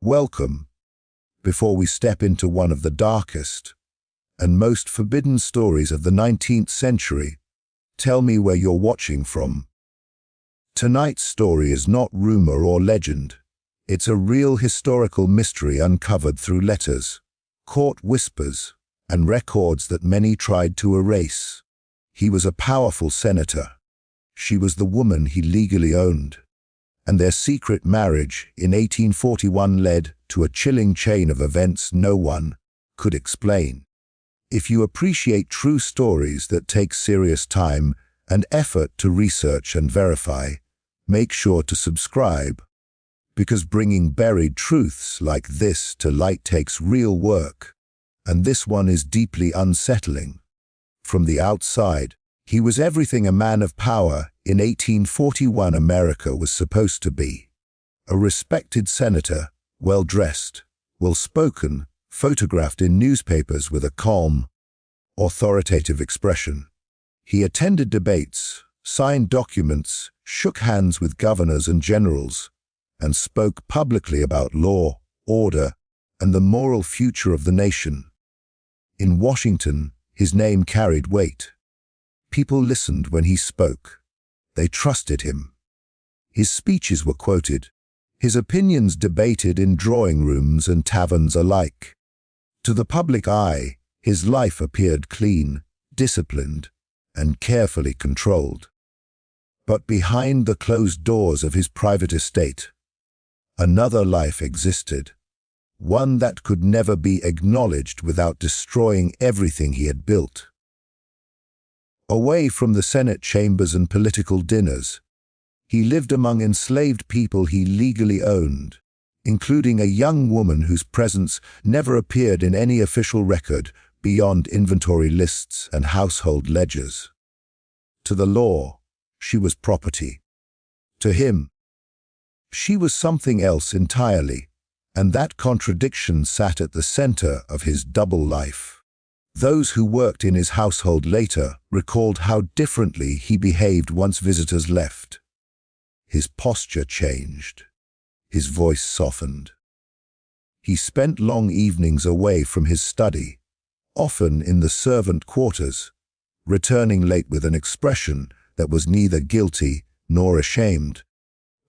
Welcome. Before we step into one of the darkest and most forbidden stories of the 19th century, tell me where you're watching from. Tonight's story is not rumor or legend. It's a real historical mystery uncovered through letters, court whispers, and records that many tried to erase. He was a powerful senator. She was the woman he legally owned. And their secret marriage in 1841 led to a chilling chain of events no one could explain. If you appreciate true stories that take serious time and effort to research and verify, make sure to subscribe, because bringing buried truths like this to light takes real work, and this one is deeply unsettling. From the outside, he was everything a man of power in 1841 America was supposed to be. A respected senator, well-dressed, well-spoken, photographed in newspapers with a calm, authoritative expression. He attended debates, signed documents, shook hands with governors and generals, and spoke publicly about law, order, and the moral future of the nation. In Washington, his name carried weight. People listened when he spoke. They trusted him. His speeches were quoted, his opinions debated in drawing rooms and taverns alike. To the public eye, his life appeared clean, disciplined, and carefully controlled. But behind the closed doors of his private estate, another life existed, one that could never be acknowledged without destroying everything he had built. Away from the Senate chambers and political dinners, he lived among enslaved people he legally owned, including a young woman whose presence never appeared in any official record beyond inventory lists and household ledgers. To the law, she was property. To him, she was something else entirely, and that contradiction sat at the center of his double life. Those who worked in his household later recalled how differently he behaved once visitors left. His posture changed. His voice softened. He spent long evenings away from his study, often in the servant quarters, returning late with an expression that was neither guilty nor ashamed,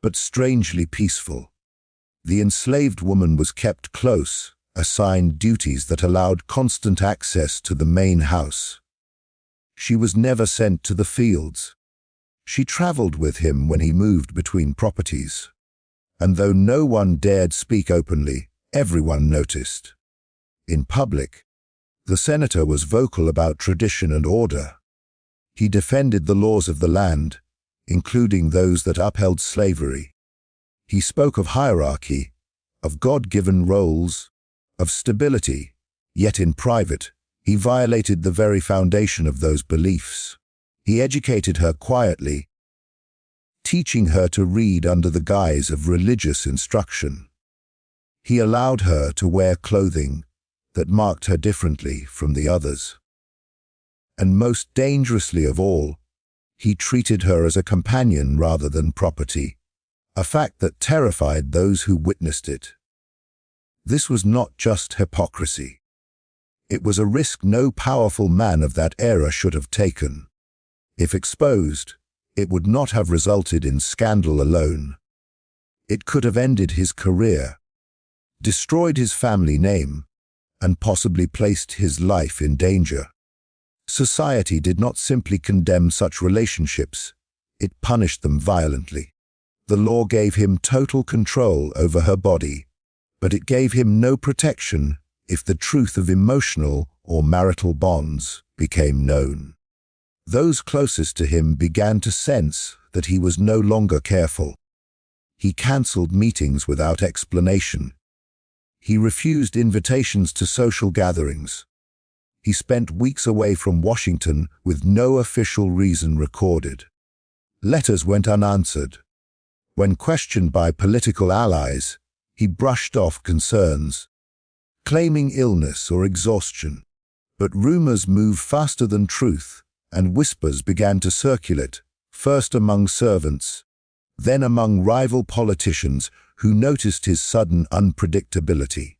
but strangely peaceful. The enslaved woman was kept close, assigned duties that allowed constant access to the main house. She was never sent to the fields. She traveled with him when he moved between properties. And though no one dared speak openly, everyone noticed. In public, the senator was vocal about tradition and order. He defended the laws of the land, including those that upheld slavery. He spoke of hierarchy, of God-given roles, of stability, yet in private, he violated the very foundation of those beliefs. He educated her quietly, teaching her to read under the guise of religious instruction. He allowed her to wear clothing that marked her differently from the others. And most dangerously of all, he treated her as a companion rather than property, a fact that terrified those who witnessed it. This was not just hypocrisy. It was a risk no powerful man of that era should have taken. If exposed, it would not have resulted in scandal alone. It could have ended his career, destroyed his family name, and possibly placed his life in danger. Society did not simply condemn such relationships, it punished them violently. The law gave him total control over her body, but it gave him no protection if the truth of emotional or marital bonds became known. Those closest to him began to sense that he was no longer careful. He cancelled meetings without explanation. He refused invitations to social gatherings. He spent weeks away from Washington with no official reason recorded. Letters went unanswered. When questioned by political allies, he brushed off concerns, claiming illness or exhaustion. But rumors move faster than truth, and whispers began to circulate, first among servants, then among rival politicians who noticed his sudden unpredictability.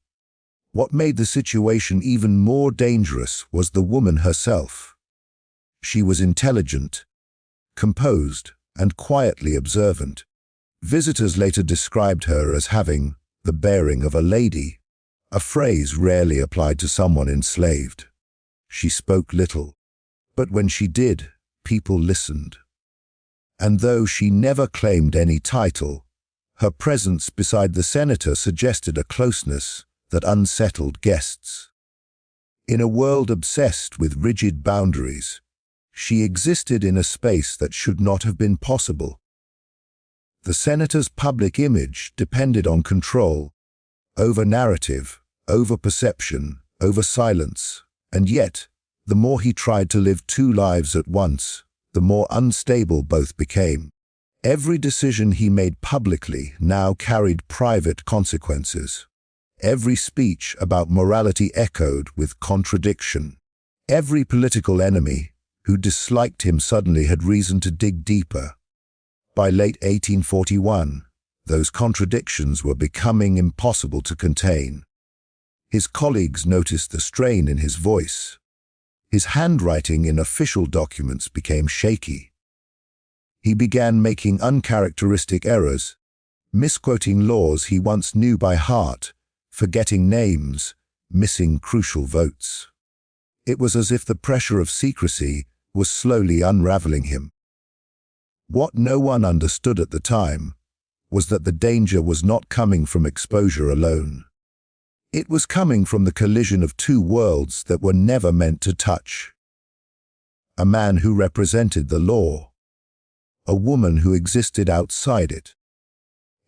What made the situation even more dangerous was the woman herself. She was intelligent, composed, and quietly observant. Visitors later described her as having the bearing of a lady, a phrase rarely applied to someone enslaved. She spoke little, but when she did, people listened. And though she never claimed any title, her presence beside the senator suggested a closeness that unsettled guests. In a world obsessed with rigid boundaries, she existed in a space that should not have been possible. The senator's public image depended on control, over narrative, over perception, over silence, and yet, the more he tried to live two lives at once, the more unstable both became. Every decision he made publicly now carried private consequences. Every speech about morality echoed with contradiction. Every political enemy who disliked him suddenly had reason to dig deeper. By late 1841, those contradictions were becoming impossible to contain. His colleagues noticed the strain in his voice. His handwriting in official documents became shaky. He began making uncharacteristic errors, misquoting laws he once knew by heart, forgetting names, missing crucial votes. It was as if the pressure of secrecy was slowly unraveling him. What no one understood at the time was that the danger was not coming from exposure alone. It was coming from the collision of two worlds that were never meant to touch. A man who represented the law, a woman who existed outside it.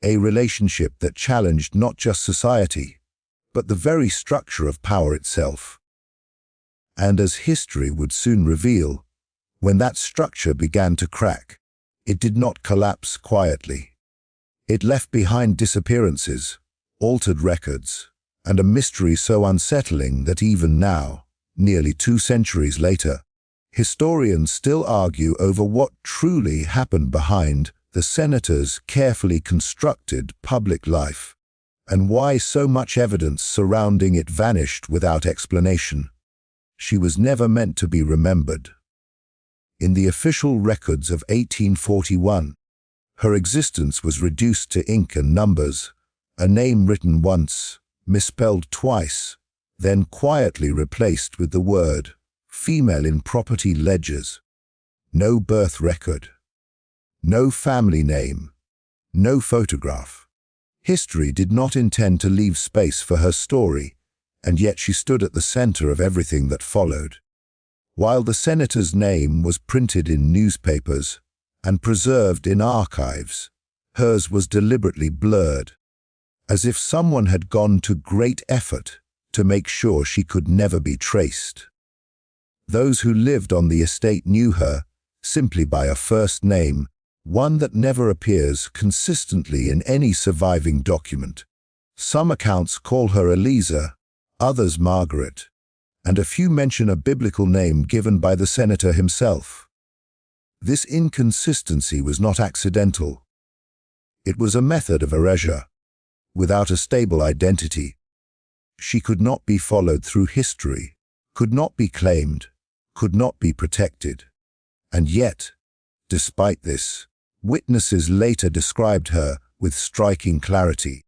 A relationship that challenged not just society, but the very structure of power itself. And as history would soon reveal, when that structure began to crack, it did not collapse quietly. It left behind disappearances, altered records, and a mystery so unsettling that even now, nearly 2 centuries later, historians still argue over what truly happened behind the senator's carefully constructed public life, and why so much evidence surrounding it vanished without explanation. She was never meant to be remembered. In the official records of 1841, her existence was reduced to ink and numbers, a name written once, misspelled twice, then quietly replaced with the word female in property ledgers. No birth record, no family name, no photograph. History did not intend to leave space for her story, and yet she stood at the center of everything that followed. While the senator's name was printed in newspapers and preserved in archives, hers was deliberately blurred, as if someone had gone to great effort to make sure she could never be traced. Those who lived on the estate knew her simply by a first name, one that never appears consistently in any surviving document. Some accounts call her Eliza, others Margaret, and a few mention a biblical name given by the senator himself. This inconsistency was not accidental. It was a method of erasure. Without a stable identity, she could not be followed through history, could not be claimed, could not be protected. And yet, despite this, witnesses later described her with striking clarity.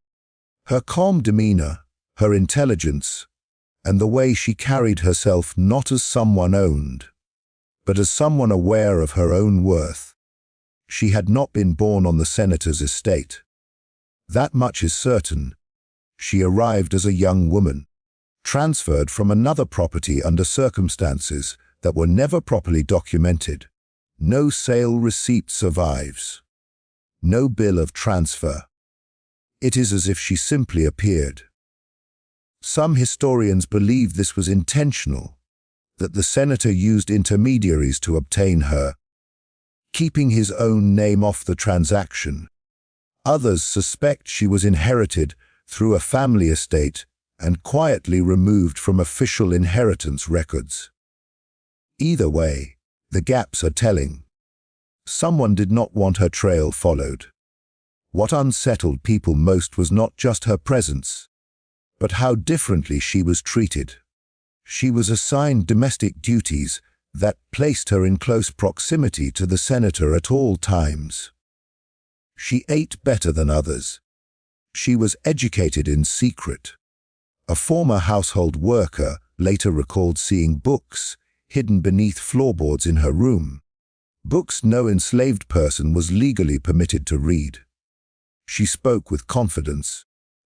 Her calm demeanor, her intelligence, and the way she carried herself not as someone owned, but as someone aware of her own worth. She had not been born on the senator's estate. That much is certain. She arrived as a young woman, transferred from another property under circumstances that were never properly documented. No sale receipt survives. No bill of transfer. It is as if she simply appeared. Some historians believe this was intentional, that the senator used intermediaries to obtain her, keeping his own name off the transaction. Others suspect she was inherited through a family estate and quietly removed from official inheritance records. Either way, the gaps are telling. Someone did not want her trail followed. What unsettled people most was not just her presence, but how differently she was treated. She was assigned domestic duties that placed her in close proximity to the senator at all times. She ate better than others. She was educated in secret. A former household worker later recalled seeing books hidden beneath floorboards in her room, books no enslaved person was legally permitted to read. She spoke with confidence,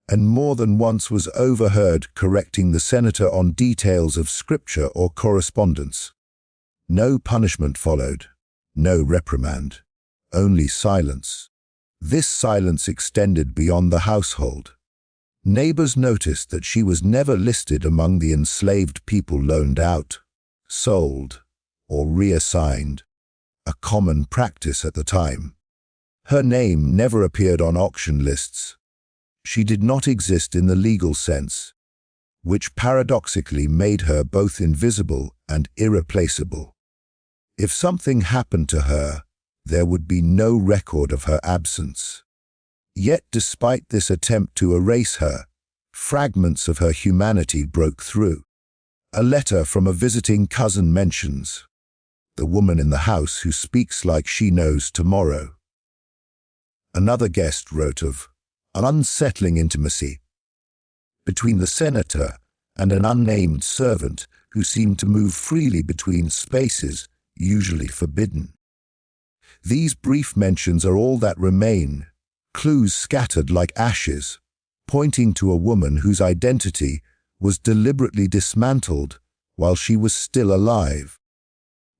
and more than once was overheard correcting the senator on details of scripture or correspondence. No punishment followed, no reprimand, only silence. This silence extended beyond the household. Neighbors noticed that she was never listed among the enslaved people loaned out, sold, or reassigned, a common practice at the time. Her name never appeared on auction lists. She did not exist in the legal sense, which paradoxically made her both invisible and irreplaceable. If something happened to her, there would be no record of her absence. Yet despite this attempt to erase her, fragments of her humanity broke through. A letter from a visiting cousin mentions the woman in the house who speaks like she knows tomorrow. Another guest wrote of an unsettling intimacy between the senator and an unnamed servant who seemed to move freely between spaces usually forbidden. These brief mentions are all that remain, clues scattered like ashes, pointing to a woman whose identity was deliberately dismantled while she was still alive.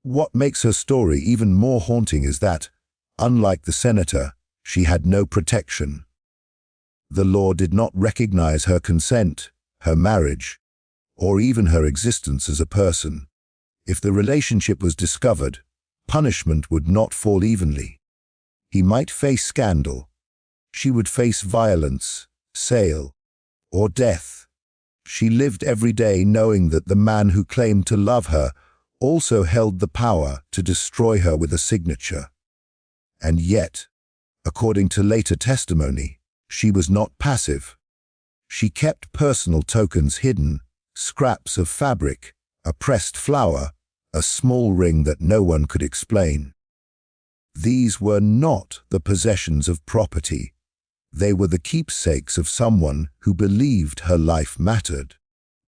What makes her story even more haunting is that, unlike the senator, she had no protection. The law did not recognize her consent, her marriage, or even her existence as a person. If the relationship was discovered, punishment would not fall evenly. He might face scandal. She would face violence, sale, or death. She lived every day knowing that the man who claimed to love her also held the power to destroy her with a signature. And yet, according to later testimony, she was not passive. She kept personal tokens hidden, scraps of fabric, a pressed flower, a small ring that no one could explain. These were not the possessions of property. They were the keepsakes of someone who believed her life mattered.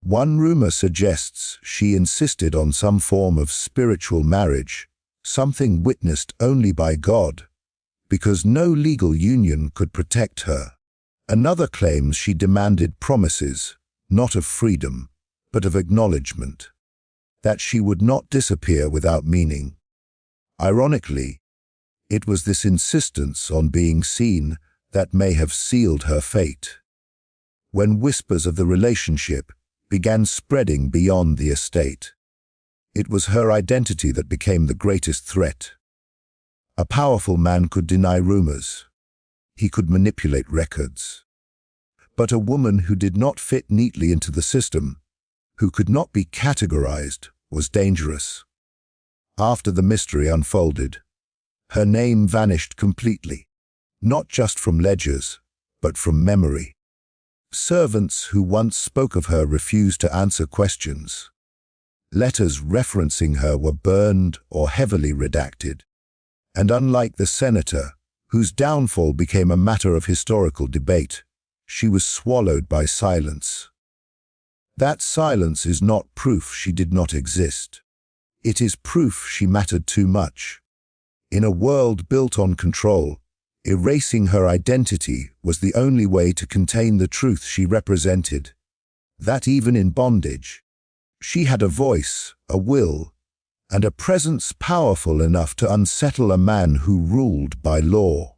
One rumor suggests she insisted on some form of spiritual marriage, something witnessed only by God, because no legal union could protect her. Another claims she demanded promises, not of freedom, but of acknowledgement, that she would not disappear without meaning. Ironically, it was this insistence on being seen that may have sealed her fate. When whispers of the relationship began spreading beyond the estate, it was her identity that became the greatest threat. A powerful man could deny rumors. He could manipulate records. But a woman who did not fit neatly into the system, who could not be categorized, was dangerous. After the mystery unfolded, her name vanished completely, not just from ledgers, but from memory. Servants who once spoke of her refused to answer questions. Letters referencing her were burned or heavily redacted. And unlike the senator, whose downfall became a matter of historical debate, she was swallowed by silence. That silence is not proof she did not exist. It is proof she mattered too much. In a world built on control, erasing her identity was the only way to contain the truth she represented. That even in bondage, she had a voice, a will, and a presence powerful enough to unsettle a man who ruled by law.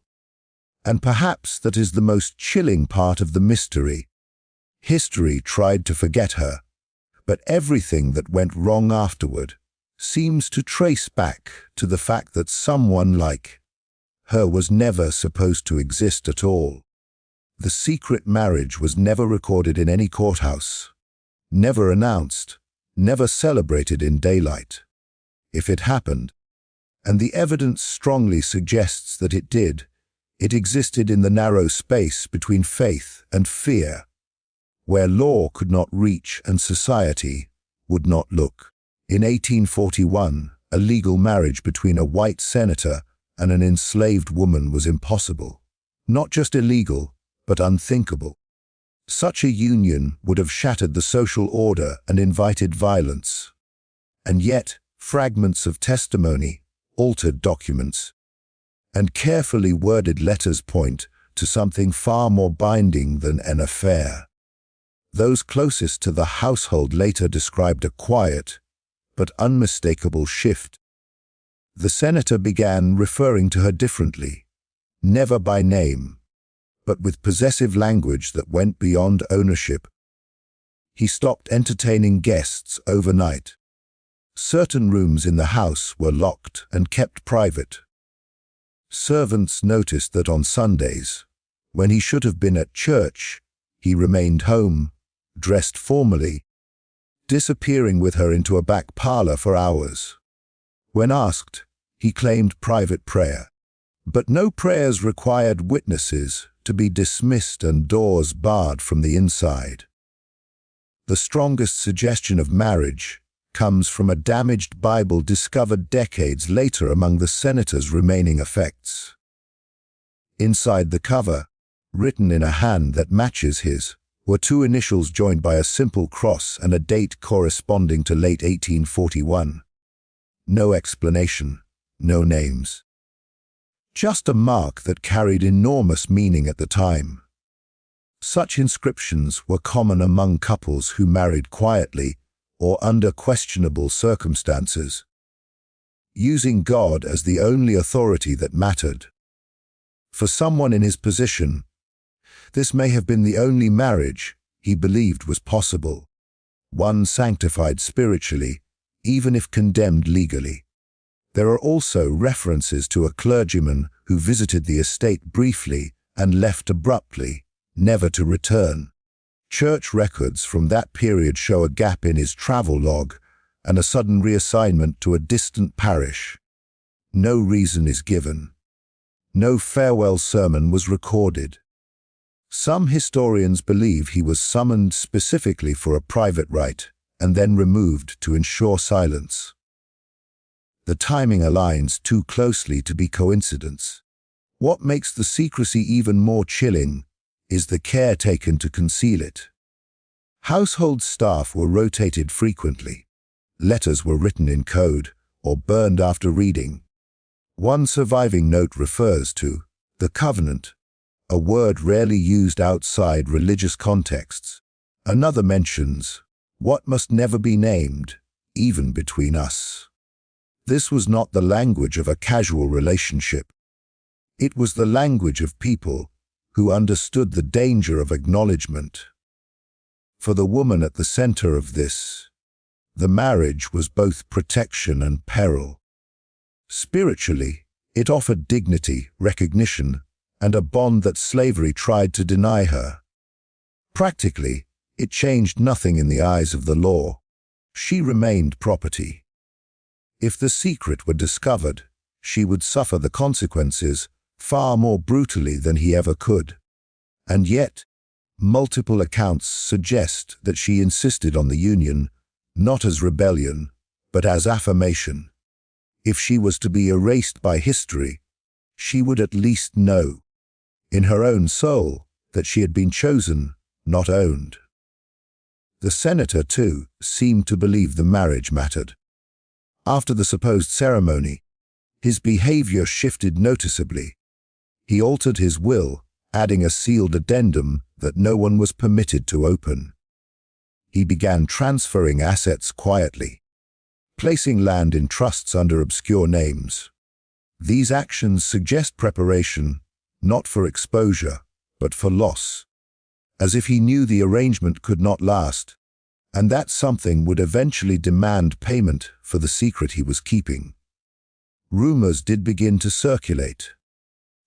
And perhaps that is the most chilling part of the mystery. History tried to forget her, but everything that went wrong afterward seems to trace back to the fact that someone like her was never supposed to exist at all. The secret marriage was never recorded in any courthouse, never announced, never celebrated in daylight. If it happened, and the evidence strongly suggests that it did, It existed in the narrow space between faith and fear, where law could not reach and society would not look. In 1841, a legal marriage between a white senator and an enslaved woman was impossible. Not just illegal, but unthinkable. Such a union would have shattered the social order and invited violence. And yet, fragments of testimony, altered documents, and carefully worded letters point to something far more binding than an affair. Those closest to the household later described a quiet but unmistakable shift. The senator began referring to her differently, never by name, but with possessive language that went beyond ownership. He stopped entertaining guests overnight. Certain rooms in the house were locked and kept private. Servants noticed that on Sundays, when he should have been at church, he remained home, dressed formally, disappearing with her into a back parlor for hours. When asked, he claimed private prayer. But no prayers required witnesses to be dismissed and doors barred from the inside. The strongest suggestion of marriage comes from a damaged Bible discovered decades later among the senator's remaining effects. Inside the cover, written in a hand that matches his, were two initials joined by a simple cross and a date corresponding to late 1841. No explanation, no names. Just a mark that carried enormous meaning at the time. Such inscriptions were common among couples who married quietly or under questionable circumstances, using God as the only authority that mattered. For someone in his position, this may have been the only marriage he believed was possible, one sanctified spiritually, even if condemned legally. There are also references to a clergyman who visited the estate briefly and left abruptly, never to return. Church records from that period show a gap in his travel log and a sudden reassignment to a distant parish. No reason is given. No farewell sermon was recorded. Some historians believe he was summoned specifically for a private rite and then removed to ensure silence. The timing aligns too closely to be coincidence. What makes the secrecy even more chilling is the care taken to conceal it. Household staff were rotated frequently. Letters were written in code or burned after reading. One surviving note refers to the covenant, a word rarely used outside religious contexts. Another mentions what must never be named, even between us. This was not the language of a casual relationship. It was the language of people who understood the danger of acknowledgement. For the woman at the center of this, the marriage was both protection and peril. Spiritually, it offered dignity, recognition, and a bond that slavery tried to deny her. Practically, it changed nothing in the eyes of the law. She remained property. If the secret were discovered, she would suffer the consequences far more brutally than he ever could. And yet, multiple accounts suggest that she insisted on the union, not as rebellion, but as affirmation. If she was to be erased by history, she would at least know, in her own soul, that she had been chosen, not owned. The senator, too, seemed to believe the marriage mattered. After the supposed ceremony, his behavior shifted noticeably. He altered his will, adding a sealed addendum that no one was permitted to open. He began transferring assets quietly, placing land in trusts under obscure names. These actions suggest preparation, not for exposure, but for loss, as if he knew the arrangement could not last, and that something would eventually demand payment for the secret he was keeping. Rumors did begin to circulate.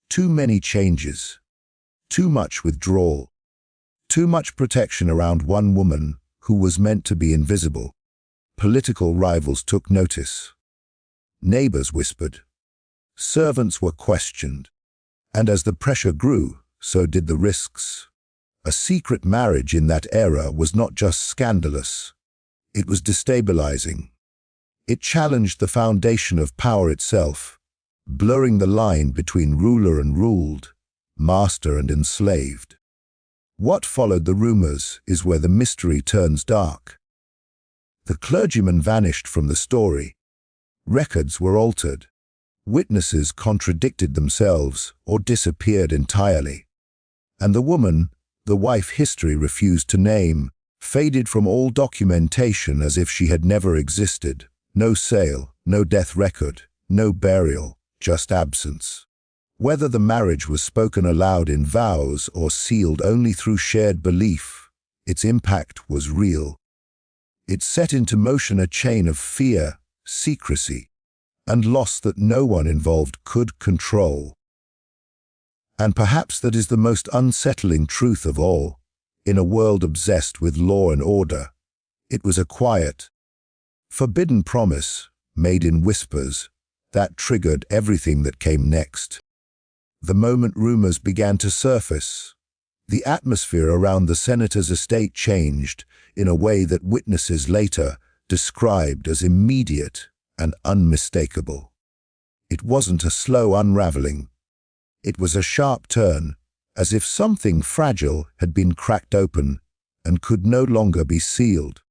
Too many changes, too much withdrawal, too much protection around one woman who was meant to be invisible. Political rivals took notice. Neighbors whispered. Servants were questioned. And as the pressure grew, so did the risks. A secret marriage in that era was not just scandalous. It was destabilizing. It challenged the foundation of power itself, blurring the line between ruler and ruled, master and enslaved. What followed the rumors is where the mystery turns dark. The clergyman vanished from the story. Records were altered. Witnesses contradicted themselves or disappeared entirely. And the woman, the wife history refused to name, faded from all documentation as if she had never existed. No sale, no death record, no burial, just absence. Whether the marriage was spoken aloud in vows or sealed only through shared belief, its impact was real. It set into motion a chain of fear, secrecy, and loss that no one involved could control. And perhaps that is the most unsettling truth of all. In a world obsessed with law and order, it was a quiet, forbidden promise, made in whispers, that triggered everything that came next. The moment rumors began to surface, the atmosphere around the senator's estate changed in a way that witnesses later described as immediate and unmistakable. It wasn't a slow unraveling. It was a sharp turn, as if something fragile had been cracked open and could no longer be sealed.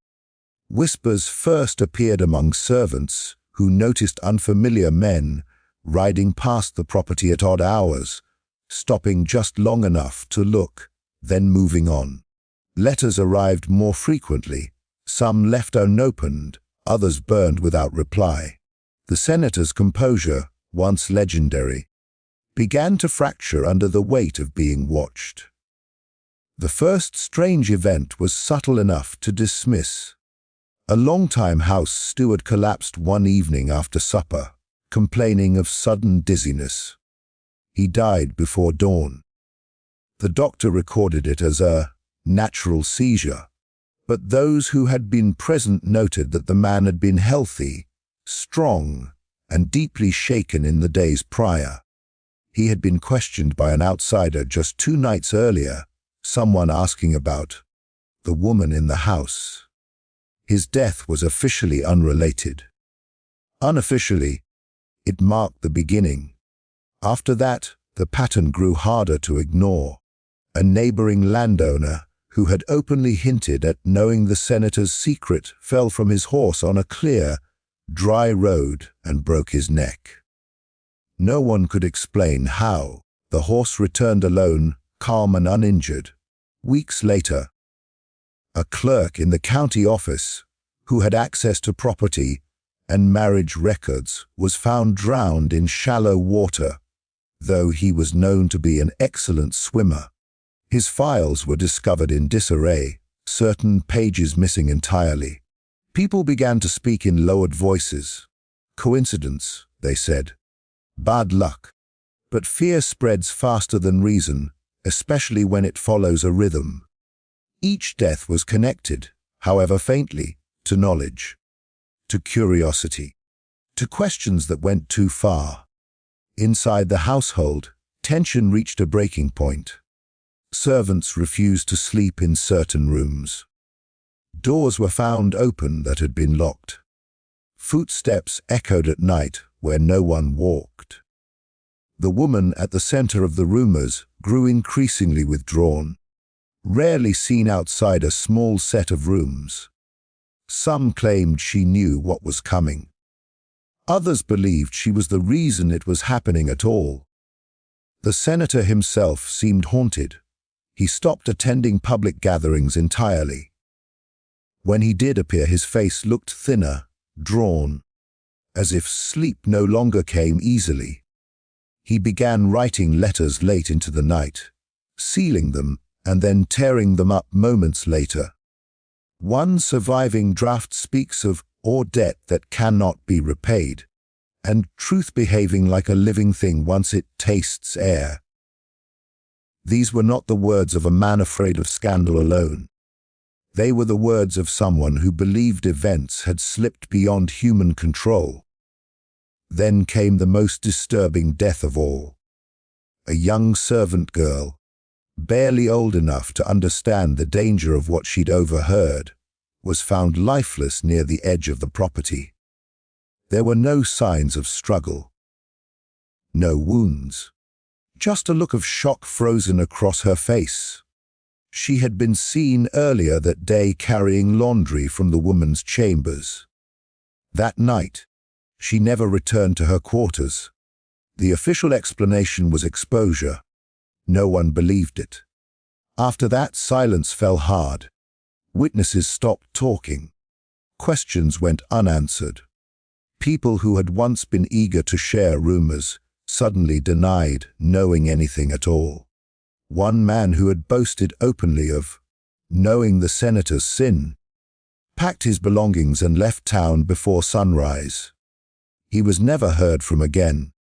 Whispers first appeared among servants who noticed unfamiliar men riding past the property at odd hours, stopping just long enough to look, then moving on. Letters arrived more frequently, some left unopened, others burned without reply. The senator's composure, once legendary, began to fracture under the weight of being watched. The first strange event was subtle enough to dismiss. A longtime house steward collapsed one evening after supper, complaining of sudden dizziness. He died before dawn. The doctor recorded it as a natural seizure, but those who had been present noted that the man had been healthy, strong, and deeply shaken in the days prior. He had been questioned by an outsider just 2 nights earlier, someone asking about the woman in the house. His death was officially unrelated. Unofficially, it marked the beginning. After that, the pattern grew harder to ignore. A neighboring landowner who had openly hinted at knowing the senator's secret fell from his horse on a clear, dry road and broke his neck. No one could explain how. The horse returned alone, calm and uninjured. Weeks later, a clerk in the county office, who had access to property and marriage records, was found drowned in shallow water, though he was known to be an excellent swimmer. His files were discovered in disarray, certain pages missing entirely. People began to speak in lowered voices. Coincidence, they said. Bad luck. But fear spreads faster than reason, especially when it follows a rhythm. Each death was connected, however faintly, to knowledge, to curiosity, to questions that went too far. Inside the household, tension reached a breaking point. Servants refused to sleep in certain rooms. Doors were found open that had been locked. Footsteps echoed at night where no one walked. The woman at the center of the rumors grew increasingly withdrawn, rarely seen outside a small set of rooms. Some claimed she knew what was coming. Others believed she was the reason it was happening at all. The senator himself seemed haunted. He stopped attending public gatherings entirely. When he did appear, his face looked thinner, drawn, as if sleep no longer came easily. He began writing letters late into the night, sealing them and then tearing them up moments later. One surviving draft speaks of "or debt that cannot be repaid," and truth behaving like a living thing once it tastes air. These were not the words of a man afraid of scandal alone. They were the words of someone who believed events had slipped beyond human control. Then came the most disturbing death of all. a young servant girl, barely old enough to understand the danger of what she'd overheard, was found lifeless near the edge of the property. There were no signs of struggle, no wounds, just a look of shock frozen across her face. She had been seen earlier that day carrying laundry from the woman's chambers. That night, she never returned to her quarters. The official explanation was exposure. No one believed it. After that, silence fell hard. Witnesses stopped talking. Questions went unanswered. People who had once been eager to share rumors suddenly denied knowing anything at all. One man who had boasted openly of knowing the senator's sin packed his belongings and left town before sunrise. He was never heard from again.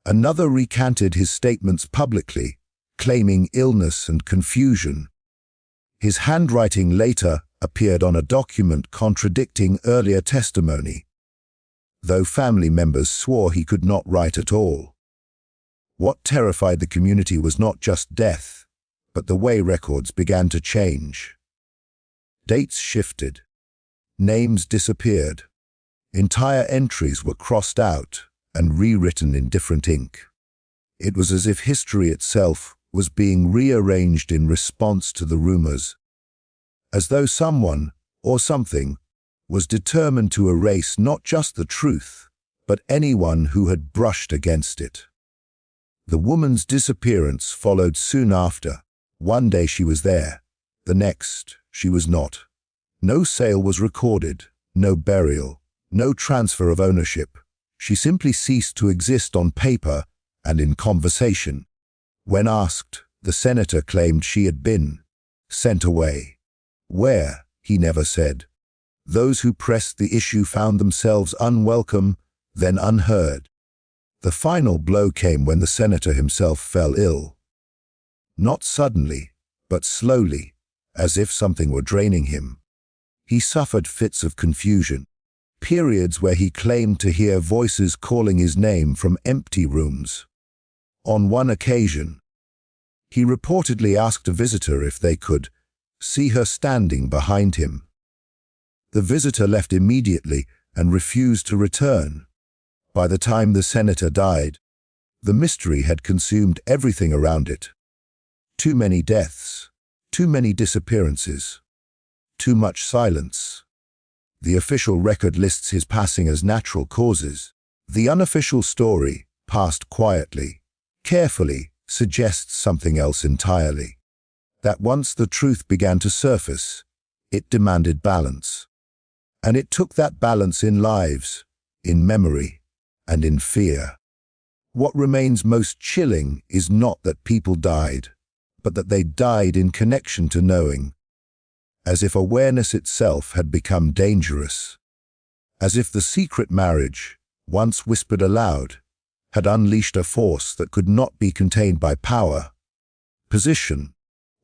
Another recanted his statements publicly, claiming illness and confusion. His handwriting later appeared on a document contradicting earlier testimony, though family members swore he could not write at all. What terrified the community was not just death, but the way records began to change. Dates shifted. Names disappeared. Entire entries were crossed out and rewritten in different ink. It was as if history itself was being rearranged in response to the rumors, as though someone or something was determined to erase not just the truth, but anyone who had brushed against it. The woman's disappearance followed soon after. One day she was there, the next she was not. No sale was recorded, no burial, no transfer of ownership. She simply ceased to exist on paper and in conversation. When asked, the senator claimed she had been sent away. Where, he never said. Those who pressed the issue found themselves unwelcome, then unheard. The final blow came when the senator himself fell ill. Not suddenly, but slowly, as if something were draining him. He suffered fits of confusion, periods where he claimed to hear voices calling his name from empty rooms. On one occasion, he reportedly asked a visitor if they could see her standing behind him. The visitor left immediately and refused to return. By the time the senator died, the mystery had consumed everything around it. Too many deaths, too many disappearances, too much silence. The official record lists his passing as natural causes. The unofficial story, passed quietly, carefully, suggests something else entirely. That once the truth began to surface, it demanded balance. And it took that balance in lives, in memory, and in fear. What remains most chilling is not that people died, but that they died in connection to knowing, as if awareness itself had become dangerous, as if the secret marriage, once whispered aloud, had unleashed a force that could not be contained by power, position,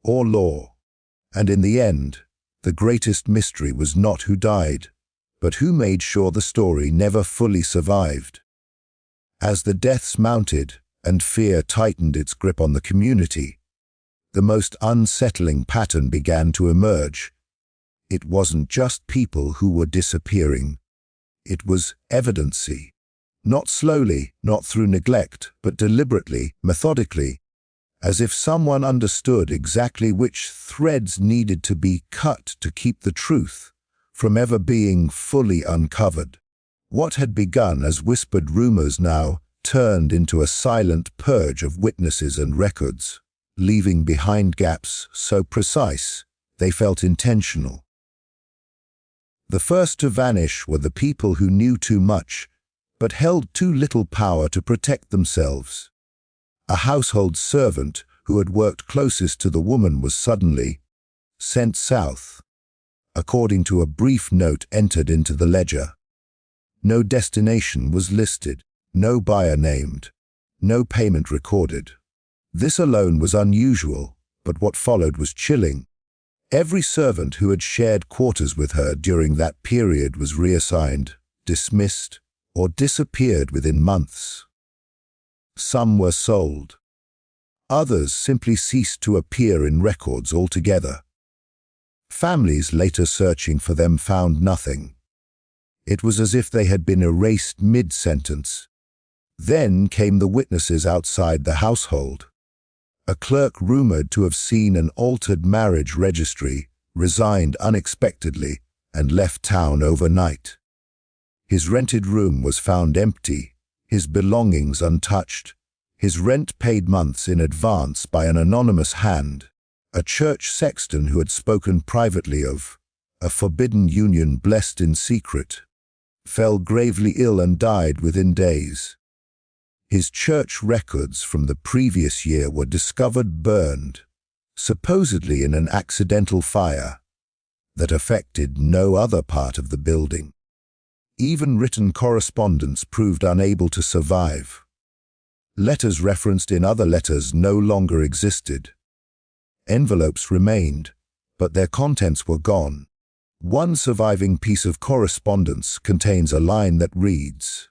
or law. And in the end, the greatest mystery was not who died, but who made sure the story never fully survived. As the deaths mounted and fear tightened its grip on the community, the most unsettling pattern began to emerge. It wasn't just people who were disappearing. It was evidency. Not slowly, not through neglect, but deliberately, methodically, as if someone understood exactly which threads needed to be cut to keep the truth from ever being fully uncovered. What had begun as whispered rumors now turned into a silent purge of witnesses and records, leaving behind gaps so precise they felt intentional. The first to vanish were the people who knew too much, but held too little power to protect themselves. A household servant who had worked closest to the woman was suddenly sent south, according to a brief note entered into the ledger. No destination was listed, no buyer named, no payment recorded. This alone was unusual, but what followed was chilling. Every servant who had shared quarters with her during that period was reassigned, dismissed, or disappeared within months. Some were sold, Others simply ceased to appear in records altogether. Families later searching for them found nothing. It was as if they had been erased mid-sentence. Then came the witnesses outside the household. A clerk rumored to have seen an altered marriage registry resigned unexpectedly and left town overnight. His rented room was found empty, his belongings untouched, his rent paid months in advance by an anonymous hand. A church sexton who had spoken privately of a forbidden union blessed in secret fell gravely ill and died within days. His church records from the previous year were discovered burned, supposedly in an accidental fire that affected no other part of the building. Even written correspondence proved unable to survive. Letters referenced in other letters no longer existed. Envelopes remained, but their contents were gone. One surviving piece of correspondence contains a line that reads,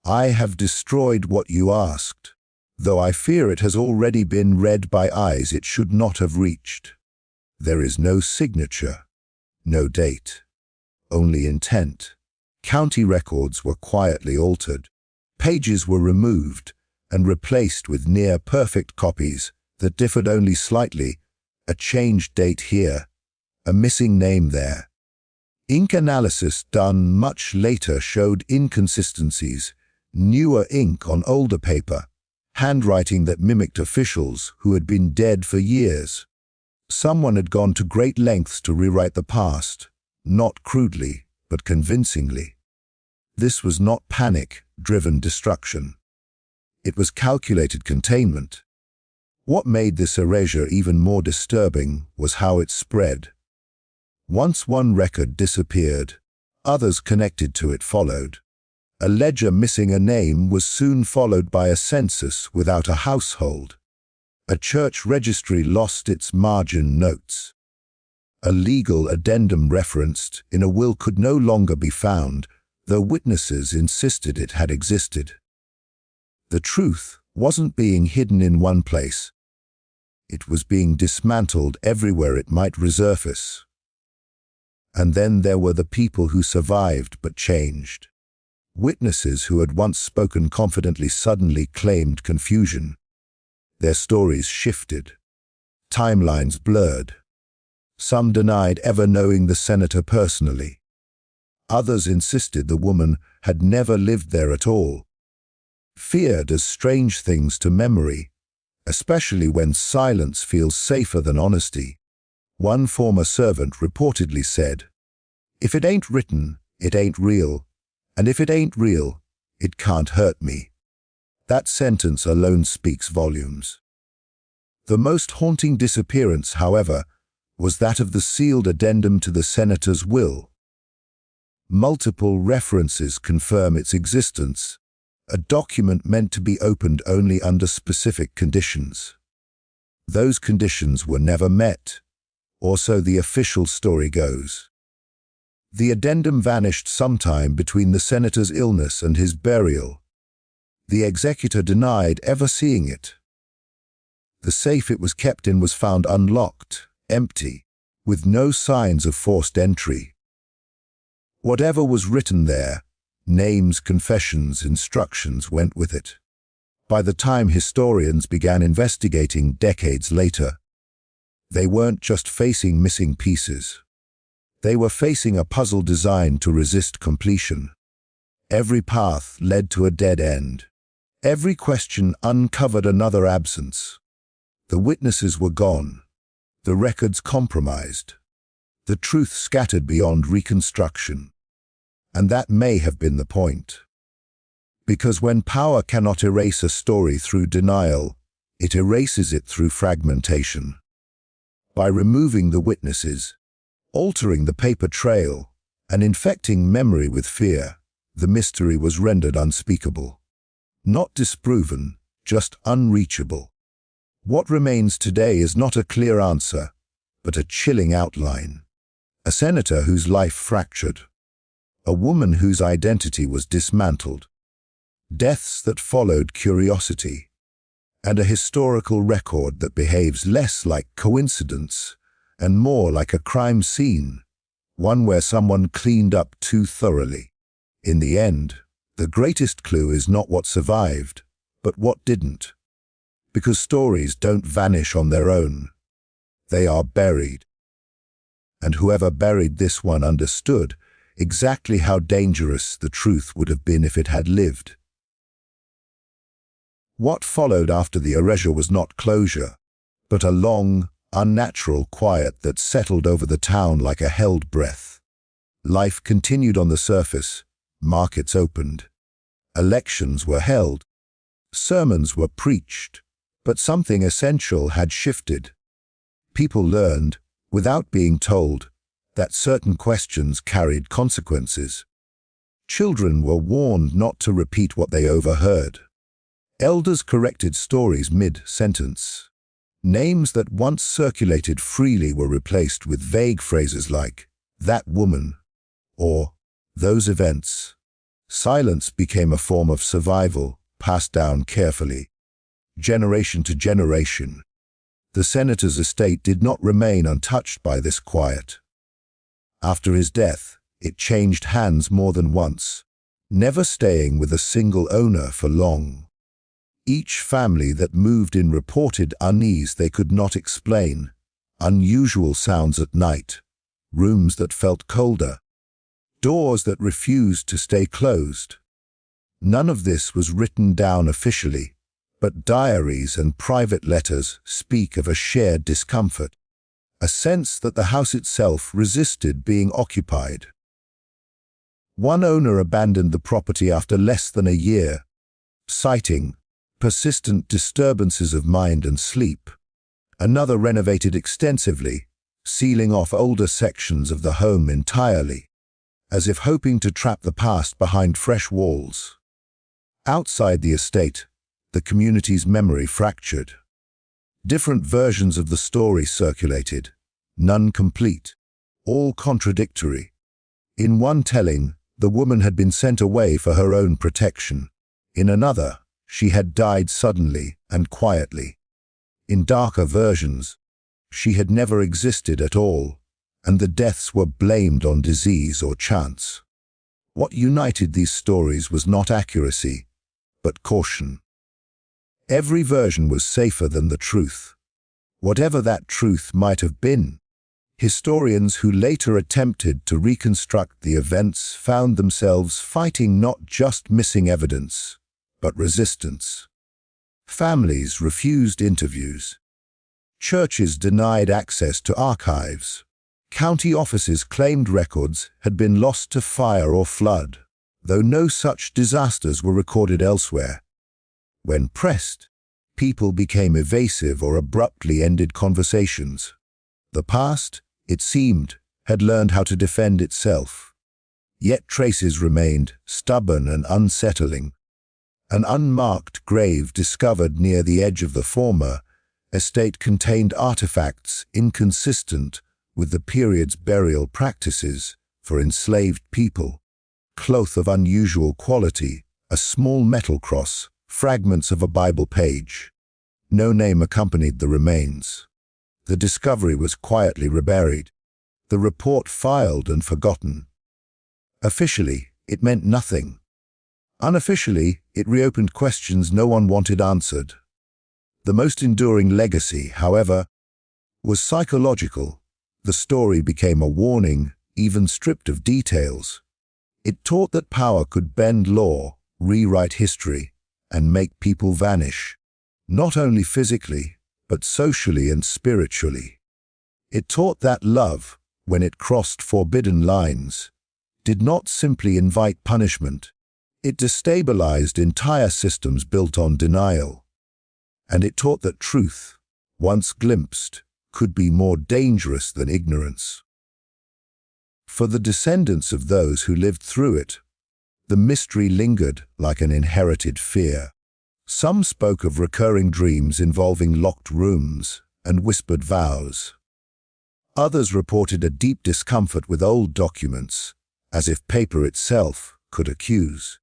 "I have destroyed what you asked, though I fear it has already been read by eyes it should not have reached. There is no signature, no date, only intent." County records were quietly altered. Pages were removed and replaced with near-perfect copies that differed only slightly, a changed date here, a missing name there. Ink analysis done much later showed inconsistencies, newer ink on older paper, handwriting that mimicked officials who had been dead for years. Someone had gone to great lengths to rewrite the past, not crudely, but convincingly. This was not panic-driven destruction. It was calculated containment. What made this erasure even more disturbing was how it spread. Once one record disappeared, others connected to it followed. A ledger missing a name was soon followed by a census without a household. A church registry lost its margin notes. A legal addendum referenced in a will could no longer be found, though witnesses insisted it had existed. The truth wasn't being hidden in one place. It was being dismantled everywhere it might resurface. And then there were the people who survived but changed. Witnesses who had once spoken confidently suddenly claimed confusion. Their stories shifted. Timelines blurred. Some denied ever knowing the senator personally. Others insisted the woman had never lived there at all. Fear does strange things to memory, especially when silence feels safer than honesty. One former servant reportedly said, "If it ain't written, it ain't real, and if it ain't real, it can't hurt me." That sentence alone speaks volumes. The most haunting disappearance, however, was that of the sealed addendum to the senator's will. Multiple references confirm its existence, a document meant to be opened only under specific conditions. Those conditions were never met, or so the official story goes. The addendum vanished sometime between the senator's illness and his burial. The executor denied ever seeing it. The safe it was kept in was found unlocked, empty, with no signs of forced entry. Whatever was written there, names, confessions, instructions, went with it. By the time historians began investigating decades later, they weren't just facing missing pieces. They were facing a puzzle designed to resist completion. Every path led to a dead end. Every question uncovered another absence. The witnesses were gone, the records compromised, the truth scattered beyond reconstruction. And that may have been the point. Because when power cannot erase a story through denial, it erases it through fragmentation. By removing the witnesses, altering the paper trail, and infecting memory with fear, the mystery was rendered unspeakable. Not disproven, just unreachable. What remains today is not a clear answer, but a chilling outline. A senator whose life fractured. A woman whose identity was dismantled. Deaths that followed curiosity. and a historical record that behaves less like coincidence and more like a crime scene, one where someone cleaned up too thoroughly. In the end, the greatest clue is not what survived, but what didn't. Because stories don't vanish on their own. They are buried. And whoever buried this one understood exactly how dangerous the truth would have been if it had lived. What followed after the erasure was not closure, but a long, unnatural quiet that settled over the town like a held breath. Life continued on the surface, markets opened, elections were held, sermons were preached, but something essential had shifted. People learned, without being told, that certain questions carried consequences. Children were warned not to repeat what they overheard. Elders corrected stories mid-sentence. Names that once circulated freely were replaced with vague phrases like, "that woman," or "those events." Silence became a form of survival, passed down carefully, generation to generation. The senator's estate did not remain untouched by this quiet. After his death, it changed hands more than once, never staying with a single owner for long. Each family that moved in reported unease they could not explain, unusual sounds at night, rooms that felt colder, doors that refused to stay closed. None of this was written down officially, but diaries and private letters speak of a shared discomfort, a sense that the house itself resisted being occupied. One owner abandoned the property after less than a year, citing persistent disturbances of mind and sleep. Another renovated extensively, sealing off older sections of the home entirely, as if hoping to trap the past behind fresh walls. Outside the estate, the community's memory fractured. Different versions of the story circulated, none complete, all contradictory. In one telling, the woman had been sent away for her own protection. In another, she had died suddenly and quietly. In darker versions, she had never existed at all, and the deaths were blamed on disease or chance. What united these stories was not accuracy, but caution. Every version was safer than the truth, whatever that truth might have been. Historians who later attempted to reconstruct the events found themselves fighting not just missing evidence, but resistance. Families refused interviews. Churches denied access to archives. County offices claimed records had been lost to fire or flood, though no such disasters were recorded elsewhere. When pressed, people became evasive or abruptly ended conversations. The past, it seemed, had learned how to defend itself. Yet traces remained, stubborn and unsettling. An unmarked grave discovered near the edge of the former estate contained artifacts inconsistent with the period's burial practices for enslaved people. Cloth of unusual quality, a small metal cross, fragments of a Bible page. No name accompanied the remains. The discovery was quietly reburied, the report filed and forgotten. Officially, it meant nothing. Unofficially, it reopened questions no one wanted answered. The most enduring legacy, however, was psychological. The story became a warning, even stripped of details. It taught that power could bend law, rewrite history, and make people vanish, not only physically, but socially and spiritually. It taught that love, when it crossed forbidden lines, did not simply invite punishment. It destabilized entire systems built on denial. And it taught that truth, once glimpsed, could be more dangerous than ignorance. For the descendants of those who lived through it, the mystery lingered like an inherited fear. Some spoke of recurring dreams involving locked rooms and whispered vows. Others reported a deep discomfort with old documents, as if paper itself could accuse.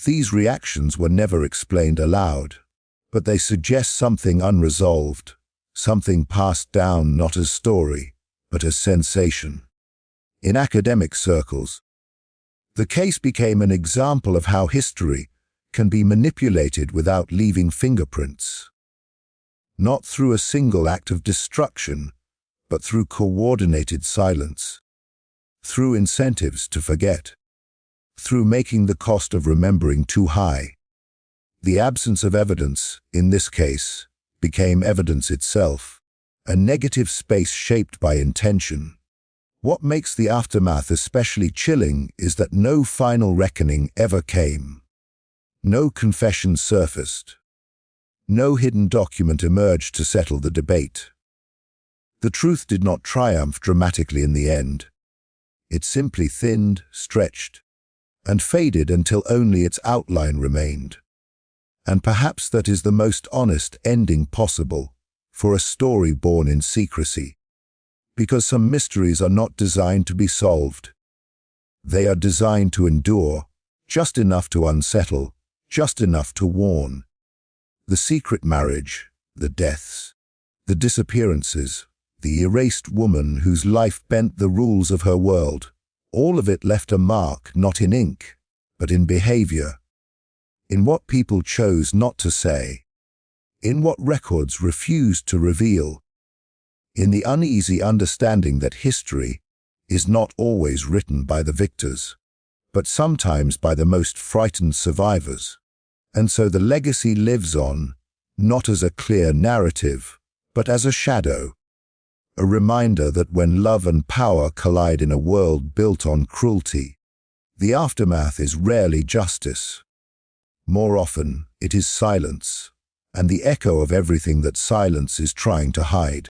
These reactions were never explained aloud. but they suggest something unresolved, something passed down not as story, but as sensation. In academic circles, the case became an example of how history can be manipulated without leaving fingerprints. Not through a single act of destruction, but through coordinated silence, through incentives to forget, through making the cost of remembering too high. The absence of evidence, in this case, became evidence itself, a negative space shaped by intention. What makes the aftermath especially chilling is that no final reckoning ever came. No confession surfaced. No hidden document emerged to settle the debate. The truth did not triumph dramatically in the end. It simply thinned, stretched, and faded until only its outline remained. And perhaps that is the most honest ending possible for a story born in secrecy. Because some mysteries are not designed to be solved. They are designed to endure, just enough to unsettle, just enough to warn. The secret marriage, the deaths, the disappearances, the erased woman whose life bent the rules of her world, all of it left a mark not in ink, but in behavior, in what people chose not to say, in what records refused to reveal, in the uneasy understanding that history is not always written by the victors, but sometimes by the most frightened survivors. And so the legacy lives on, not as a clear narrative, but as a shadow, a reminder that when love and power collide in a world built on cruelty, the aftermath is rarely justice. More often, it is silence, and the echo of everything that silence is trying to hide.